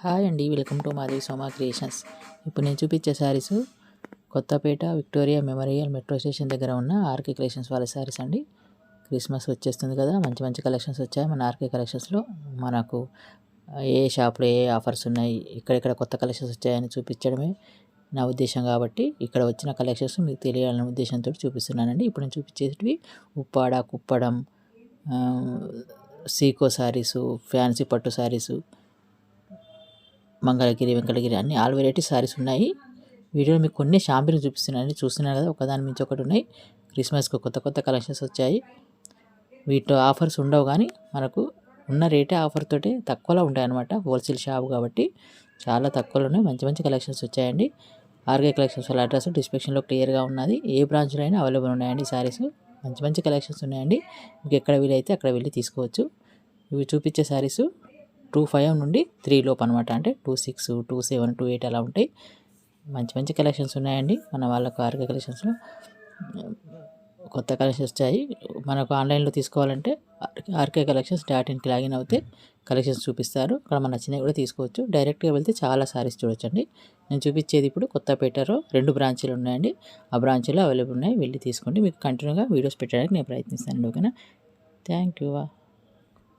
Hi అండి, welcome to మాది Soma creations. ఇప్పుడు నేను చూపించే saris Kothapeta Victoria Memorial metro station దగ్గర ఉన్న ఆర్కే కలెక్షన్స్ వాళ్ళ శారీస్ అండి. క్రిస్మస్ వచ్చేస్తుంది కదా, మంచి మంచి కలెక్షన్స్ వచ్చాయి మన ఆర్కే కలెక్షన్స్లో. మనకు ఏ షాప్లో ఏ ఆఫర్స్ ఉన్నాయి, ఇక్కడెక్కడ కొత్త కలెక్షన్స్ వచ్చాయని చూపించడమే నా ఉద్దేశం. కాబట్టి ఇక్కడ వచ్చిన కలెక్షన్స్ మీకు తెలియాలనే ఉద్దేశంతో చూపిస్తున్నానండి. ఇప్పుడు నేను చూపించేటివి ఉప్పాడ, కుప్పడం, సీకో శారీసు, ఫ్యాన్సీ పట్టు శారీసు, మంగళగిరి, వెంకటగిరి అన్ని ఆల్ వెరైటీ శారీస్ ఉన్నాయి. వీడియోలో మీకు కొన్ని షాంపిని చూపిస్తున్నాను, చూస్తున్నారు కదా, ఒకదాని మించి ఒకటి ఉన్నాయి. క్రిస్మస్కి కొత్త కొత్త కలెక్షన్స్ వచ్చాయి. వీటిలో ఆఫర్స్ ఉండవు, కానీ మనకు ఉన్న రేటే ఆఫర్ తోటి తక్కువలో ఉంటాయి అన్నమాట. హోల్సేల్ షాప్ కాబట్టి చాలా తక్కువలో ఉన్నాయి. మంచి మంచి కలెక్షన్స్ వచ్చాయండి. ఆర్కే కలెక్షన్స్ వాళ్ళ అడ్రస్ డిస్క్రిప్షన్లో క్లియర్గా ఉన్నది. ఏ బ్రాంచ్లో అయినా అవైలబుల్ ఉన్నాయండి శారీస్. మంచి మంచి కలెక్షన్స్ ఉన్నాయండి. మీకు ఎక్కడ వీలైతే అక్కడ వెళ్ళి తీసుకోవచ్చు. ఇవి చూపించే శారీస్ 25 నుండి 3 లోపు అనమాట. అంటే 26, 27, 28 అలా ఉంటాయి. మంచి మంచి కలెక్షన్స్ ఉన్నాయండి మన వాళ్ళకు. ఆర్కే కలెక్షన్స్లో కొత్త కలెక్షన్స్ వచ్చాయి. మనకు ఆన్లైన్లో తీసుకోవాలంటే ఆర్కే కలెక్షన్స్.inకి లాగిన్ అవుతే కలెక్షన్స్ చూపిస్తారు. అక్కడ మన నచ్చినవి కూడా తీసుకోవచ్చు. డైరెక్ట్గా వెళ్తే చాలా సారీస్ చూడొచ్చండి. నేను చూపించేది ఇప్పుడు కొత్తపేటలో 2 బ్రాంచీలు ఉన్నాయండి. ఆ బ్రాంచీలో అవైలబుల్ ఉన్నాయి, వెళ్ళి తీసుకోండి. మీకు కంటిన్యూగా వీడియోస్ పెట్టడానికి నేను ప్రయత్నిస్తాను. ఓకేనా? Thank you.